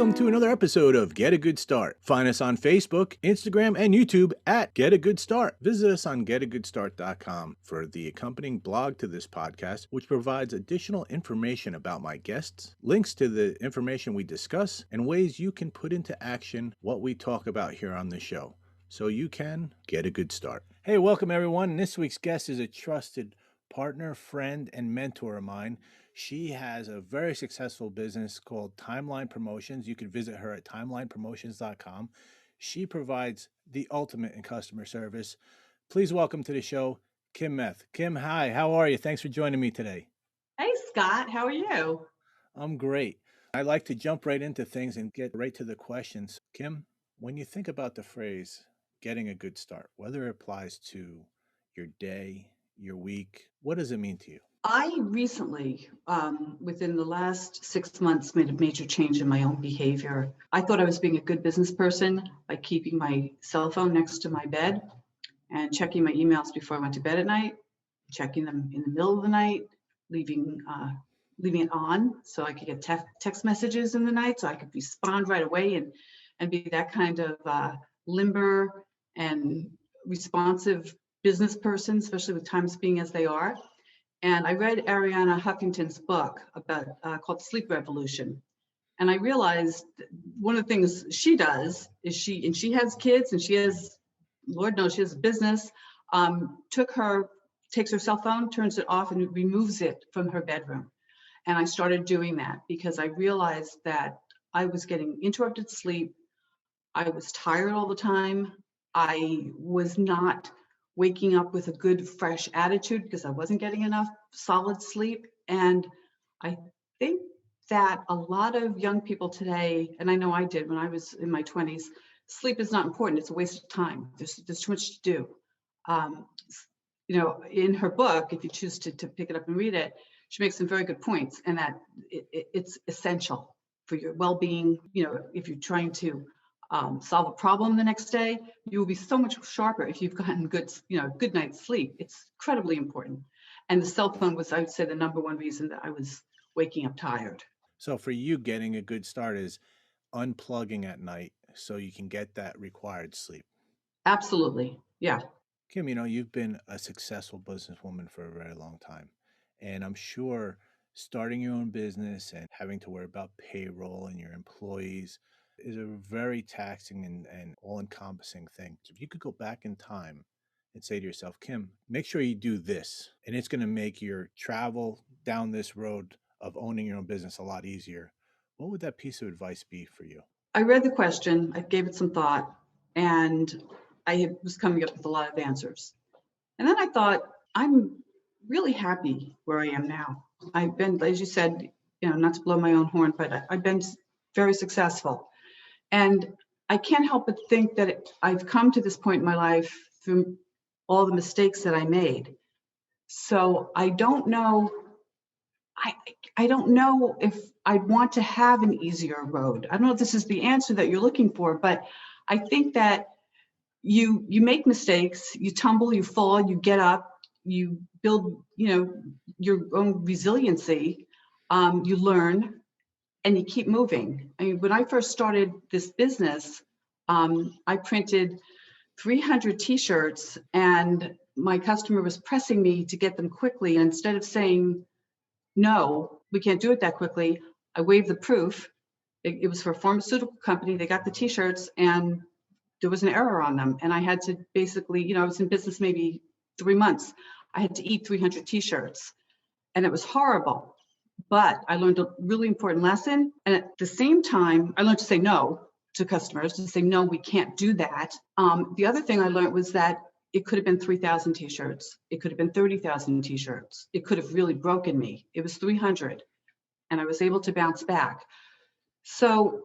welcome to another episode of Get a Good Start. Find us on Facebook, Instagram, and YouTube at Get a Good Start. Visit us on getagoodsstart.com for the accompanying blog to this podcast, which provides additional information about my guests, links to the information we discuss, and ways you can put into action what we talk about here on the show, so you can get a good start. Hey, welcome everyone. This week's guest is a trusted partner, friend, and mentor of mine. She has a very successful business called Timeline Promotions. You can visit her at timelinepromotions.com. She provides the ultimate in customer service. Please welcome to the show, Kim Meth. Kim, hi, how are you? Thanks for joining me today. Hey, Scott, how are you? I'm great. I like to jump right into things and get right to the questions. Kim, when you think about the phrase getting a good start, whether it applies to your day, your week, what does it mean to you? I recently, within the last 6 months, made a major change in my own behavior. I thought I was being a good business person by keeping my cell phone next to my bed and checking my emails before I went to bed at night, checking them in the middle of the night, leaving it on so I could get text messages in the night so I could respond right away and be that kind of limber and responsive business person, especially with times being as they are. And I read Arianna Huffington's book about called Sleep Revolution. And I realized one of the things she does is she has kids and she has, Lord knows, she has a business, takes her cell phone, turns it off and removes it from her bedroom. And I started doing that because I realized that I was getting interrupted sleep. I was tired all the time. I was not waking up with a good, fresh attitude because I wasn't getting enough solid sleep. And I think that a lot of young people today, and I know I did when I was in my 20s, sleep is not important. It's a waste of time. There's too much to do. In her book, if you choose to pick it up and read it, she makes some very good points, and that it's essential for your well-being. If you're trying to solve a problem the next day, you will be so much sharper if you've gotten good night's sleep. It's incredibly important. And the cell phone was, I would say, the number one reason that I was waking up tired. So for you, getting a good start is unplugging at night so you can get that required sleep. Absolutely. Yeah. Kim, you've been a successful businesswoman for a very long time. And I'm sure starting your own business and having to worry about payroll and your employees is a very taxing and all-encompassing thing. So if you could go back in time and say to yourself, Kim, make sure you do this, and it's going to make your travel down this road of owning your own business a lot easier, what would that piece of advice be for you? I read the question, I gave it some thought, and I was coming up with a lot of answers. And then I thought, I'm really happy where I am now. I've been, as you said, not to blow my own horn, but I've been very successful. And I can't help but think that I've come to this point in my life through all the mistakes that I made. So I don't know. I don't know if I'd want to have an easier road. I don't know if this is the answer that you're looking for, but I think that you make mistakes, you tumble, you fall, you get up, you build, your own resiliency, you learn, and you keep moving. I mean, when I first started this business, I printed 300 t-shirts and my customer was pressing me to get them quickly. And instead of saying, no, we can't do it that quickly, I waived the proof. It was for a pharmaceutical company. They got the t-shirts and there was an error on them. And I had to basically, I was in business maybe 3 months. I had to eat 300 t-shirts and it was horrible. But I learned a really important lesson. And at the same time, I learned to say no to customers, to say, no, we can't do that. The other thing I learned was that it could have been 3,000 t-shirts. It could have been 30,000 t-shirts. It could have really broken me. It was 300 and I was able to bounce back. So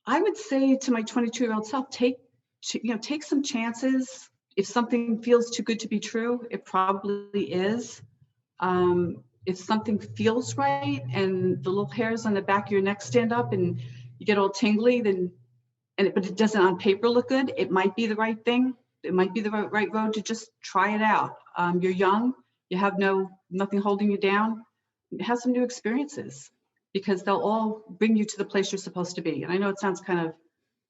I would say to my 22-year-old self, take some chances. If something feels too good to be true, it probably is. If something feels right and the little hairs on the back of your neck stand up and you get all tingly, but it doesn't on paper look good, it might be the right thing. It might be the right road to just try it out. You're young, you have nothing holding you down. Have some new experiences. because they'll all bring you to the place you're supposed to be. And I know it sounds kind of,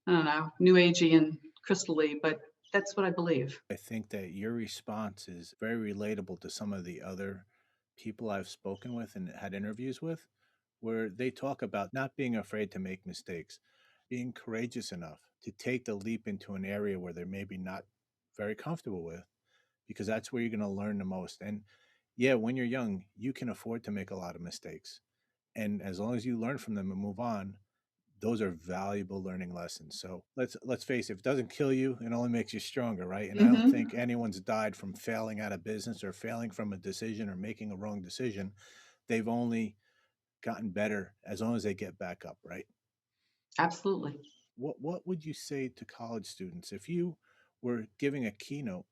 I don't know, new agey and crystally, but that's what I believe. I think that your response is very relatable to some of the other people I've spoken with and had interviews with, where they talk about not being afraid to make mistakes, being courageous enough to take the leap into an area where they're maybe not very comfortable with, because that's where you're going to learn the most. And yeah, when you're young, you can afford to make a lot of mistakes. And as long as you learn from them and move on, those are valuable learning lessons. So let's face it, if it doesn't kill you, it only makes you stronger, right? And I don't Hmm. think anyone's died from failing at a business or failing from a decision or making a wrong decision. They've only gotten better as long as they get back up, right? Absolutely. What would you say to college students if you were giving a keynote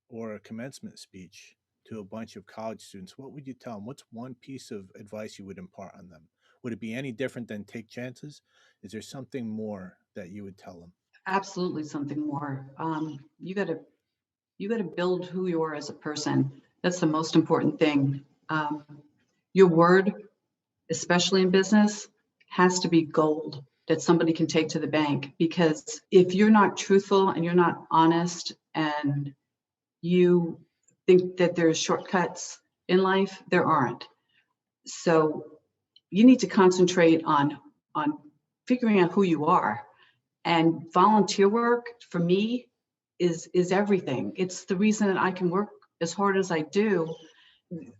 or a commencement speech to a bunch of college students? What would you tell them? What's one piece of advice you would impart on them? Would it be any different than take chances? Is there something more that you would tell them? Absolutely something more. You got to build who you are as a person. That's the most important thing. Um, your word, especially in business, has to be gold that somebody can take to the bank. Because if you're not truthful and you're not honest and you think that there's shortcuts in life, there aren't. So you need to concentrate on figuring out who you are. And volunteer work for me is everything. It's the reason that I can work as hard as I do.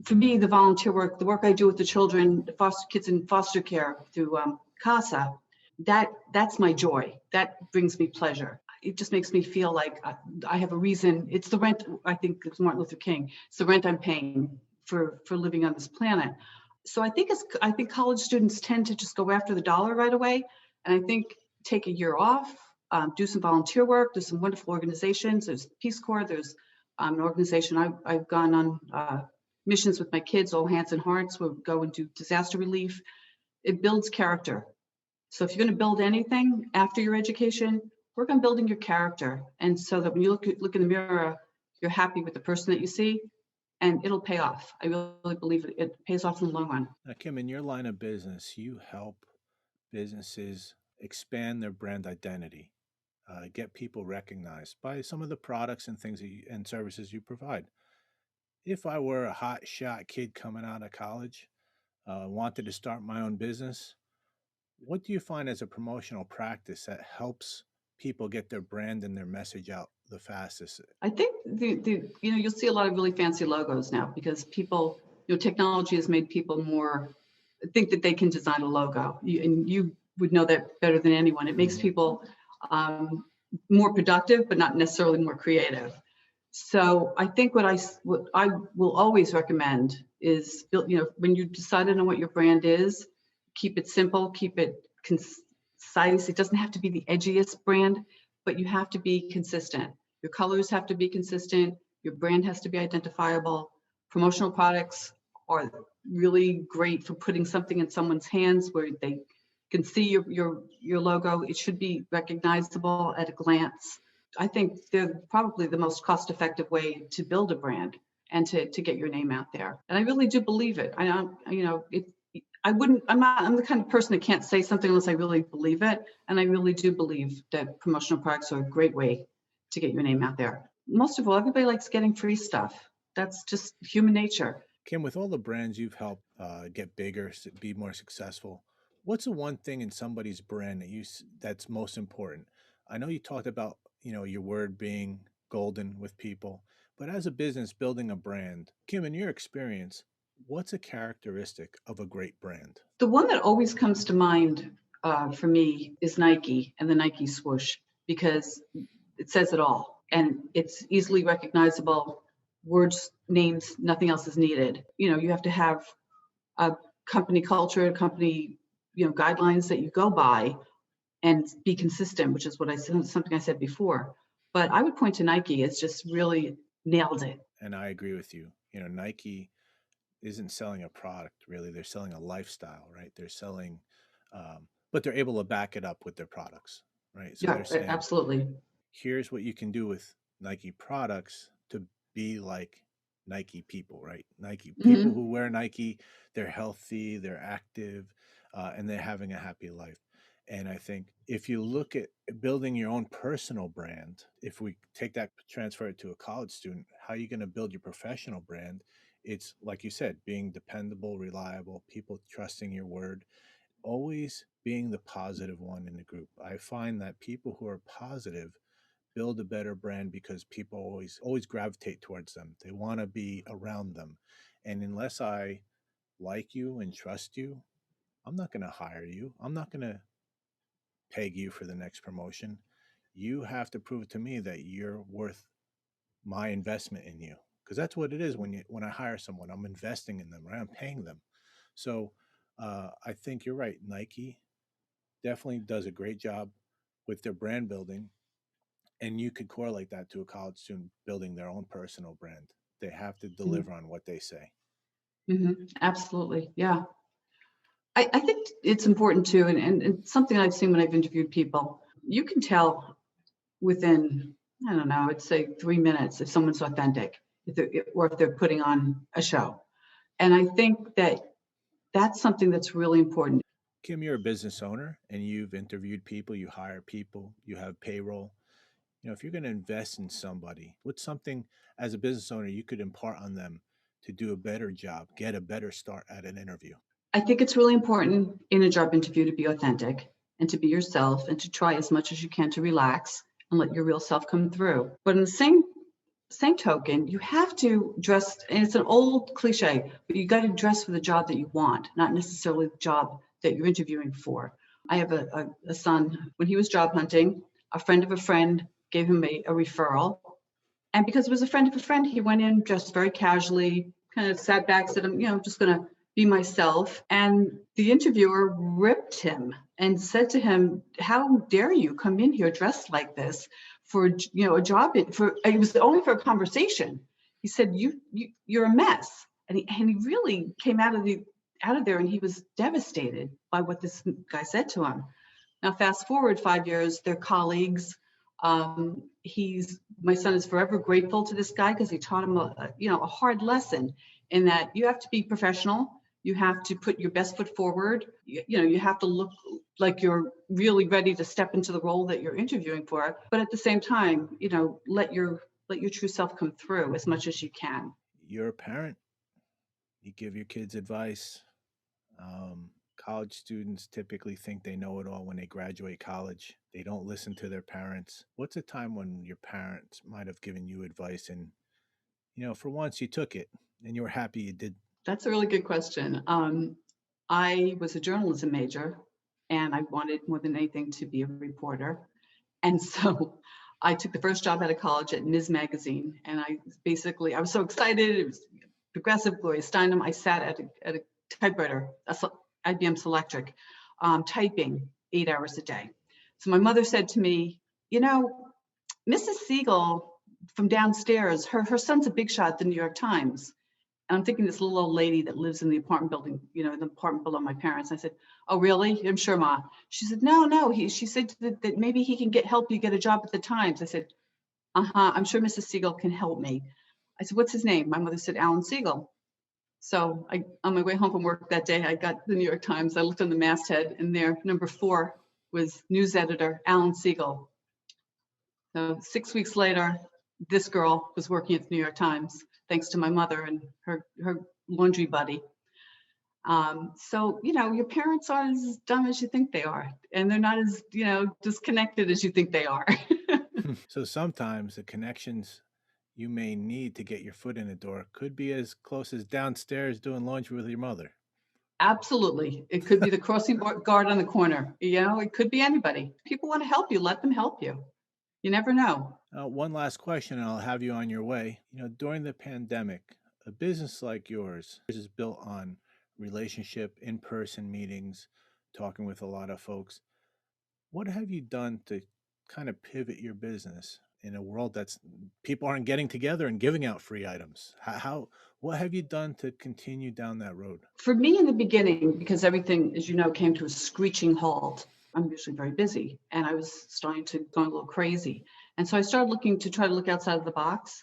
For me, the volunteer work, the work I do with the children, the foster kids in foster care through CASA, that's my joy. That brings me pleasure. It just makes me feel like I have a reason. It's the rent. I think it's Martin Luther King. It's the rent I'm paying for living on this planet. So I think college students tend to just go after the dollar right away, and I think take a year off, do some volunteer work. There's some wonderful organizations. There's Peace Corps. There's an organization I've gone on missions with my kids, All Hands and Hearts. We'll go and do disaster relief. It builds character. So if you're going to build anything after your education, work on building your character, and so that when you look in the mirror, you're happy with the person that you see, and it'll pay off. I really believe it pays off in the long run. Now, Kim, in your line of business, you help businesses expand their brand identity, get people recognized by some of the products and things that and services you provide. If I were a hot shot kid coming out of college, wanted to start my own business, what do you find as a promotional practice that helps people get their brand and their message out the fastest? I think the you'll see a lot of really fancy logos now because people, technology has made people more think that they can design a logo. And you would know that better than anyone. It makes people um, more productive, but not necessarily more creative. So I think what I will always recommend is when you decided on what your brand is, keep it simple, keep it concise. It doesn't have to be the edgiest brand, but you have to be consistent. Your colors have to be consistent. Your brand has to be identifiable. Promotional products are really great for putting something in someone's hands where they can see your logo. It should be recognizable at a glance. I think they're probably the most cost-effective way to build a brand and to get your name out there. And I really do believe it. I don't, I wouldn't, I'm the kind of person that can't say something unless I really believe it. And I really do believe that promotional products are a great way to get your name out there. Most of all, everybody likes getting free stuff. That's just human nature. Kim, with all the brands you've helped get bigger, be more successful, what's the one thing in somebody's brand that that's most important? I know you talked about your word being golden with people, but as a business building a brand, Kim, in your experience, what's a characteristic of a great brand? The one that always comes to mind for me is Nike and the Nike swoosh because it says it all and it's easily recognizable. Words, names, nothing else is needed. You have to have a company culture, company guidelines that you go by and be consistent, which is what I said, something I said before. But I would point to Nike as just really nailed it. And I agree with you. Nike isn't selling a product really; they're selling a lifestyle, right? They're selling, but they're able to back it up with their products, right? So Yeah, they're saying, absolutely. here's what you can do with Nike products to be like Nike people, right? Nike people Hmm. who wear Nike, they're healthy, they're active. and they're having a happy life. And I think if you look at building your own personal brand, if we take that, transfer it to a college student, how are you going to build your professional brand? It's like you said, being dependable, reliable, people trusting your word, always being the positive one in the group. I find that people who are positive build a better brand because people always gravitate towards them. They want to be around them. And unless I like you and trust you, I'm not going to hire you. I'm not going to peg you for the next promotion. You have to prove to me that you're worth my investment in you, because that's what it is when I hire someone. I'm investing in them, right? I'm paying them. So I think you're right. Nike definitely does a great job with their brand building, and you could correlate that to a college student building their own personal brand. They have to deliver on what they say. Absolutely. Yeah. I think it's important too, and something I've seen when I've interviewed people, you can tell within, I don't know, I'd say 3 minutes if someone's authentic, or if they're putting on a show. And I think that that's something that's really important. Kim, you're a business owner and you've interviewed people, you hire people, you have payroll. If you're going to invest in somebody, what's something as a business owner you could impart on them to do a better job, get a better start at an interview? I think it's really important in a job interview to be authentic and to be yourself and to try as much as you can to relax and let your real self come through. But in the same token, you have to dress, and it's an old cliche, but you got to dress for the job that you want, not necessarily the job that you're interviewing for. I have a son. When he was job hunting, a friend of a friend gave him a referral. And because it was a friend of a friend, he went in dressed very casually, kind of sat back, said, I'm just going to be myself. And the interviewer ripped him and said to him, how dare you come in here dressed like this for, a job? It was only for a conversation. He said, you're a mess. And he really came out of there, and he was devastated by what this guy said to him. Now, fast forward 5 years, they're colleagues. My son is forever grateful to this guy because he taught him a hard lesson in that you have to be professional. You have to put your best foot forward. You have to look like you're really ready to step into the role that you're interviewing for. But at the same time, let your true self come through as much as you can. You're a parent. You give your kids advice. College students typically think they know it all when they graduate college. They don't listen to their parents. What's a time when your parents might have given you advice and, for once you took it and you were happy you did? That's a really good question. I was a journalism major, and I wanted more than anything to be a reporter. And so I took the first job out of college at Ms. Magazine, and I was so excited. It was progressive, Gloria Steinem. I sat at a typewriter, IBM Selectric, typing 8 hours a day. So my mother said to me, Mrs. Siegel from downstairs, her son's a big shot at the New York Times. And I'm thinking this little old lady that lives in the apartment building, in the apartment below my parents. I said, oh, really? I'm sure, Ma. She said, no. She said that maybe he can help you get a job at the Times. I said, I'm sure Mrs. Siegel can help me. I said, what's his name? My mother said, Alan Siegel. So on my way home from work that day, I got the New York Times. I looked on the masthead, and there, number 4 was news editor Alan Siegel. So 6 weeks later, this girl was working at the New York Times, thanks to my mother and her laundry buddy. So, your parents aren't as dumb as you think they are, and they're not as, disconnected as you think they are. So sometimes the connections you may need to get your foot in the door could be as close as downstairs doing laundry with your mother. Absolutely. It could be the crossing guard on the corner. It could be anybody. People want to help you, let them help you. You never know. One last question, and I'll have you on your way. During the pandemic, a business like yours is built on relationship, in-person meetings, talking with a lot of folks. What have you done to kind of pivot your business in a world that's people aren't getting together and giving out free items? What have you done to continue down that road? For me in the beginning, because everything, as you know, came to a screeching halt, I'm usually very busy, and I was starting to go a little crazy. And so I started try to look outside of the box.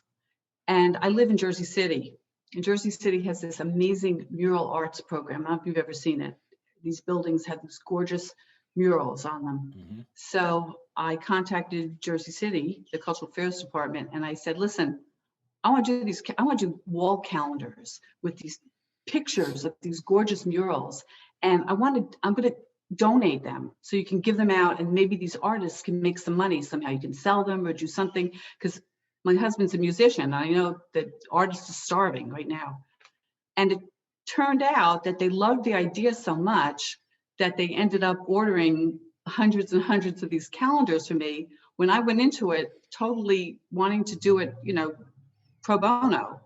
And I live in Jersey City. And Jersey City has this amazing mural arts program. I don't know if you've ever seen it. these buildings had these gorgeous murals on them. Mm-hmm. So I contacted Jersey City, the Cultural Affairs Department, and I said, listen, I want to do these, I want to do wall calendars with these pictures of these gorgeous murals. And I'm going to donate them so you can give them out, and maybe these artists can make some money somehow. You can sell them or do something, because my husband's a musician. And I know that artists are starving right now. And it turned out that they loved the idea so much that they ended up ordering hundreds and hundreds of these calendars for me when I went into it totally wanting to do it, pro bono.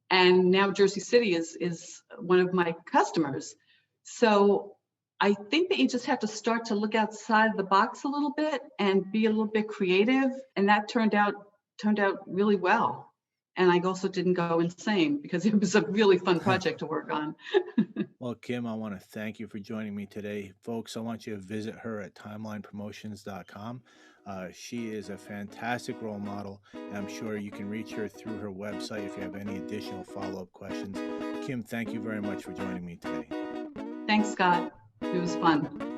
And now Jersey City is one of my customers. So I think that you just have to start to look outside the box a little bit and be a little bit creative. And that turned out really well. And I also didn't go insane because it was a really fun project to work on. Well, Kim, I want to thank you for joining me today. Folks, I want you to visit her at timelinepromotions.com. She is a fantastic role model, and I'm sure you can reach her through her website if you have any additional follow-up questions. Kim, thank you very much for joining me today. Thanks, Scott. It was fun.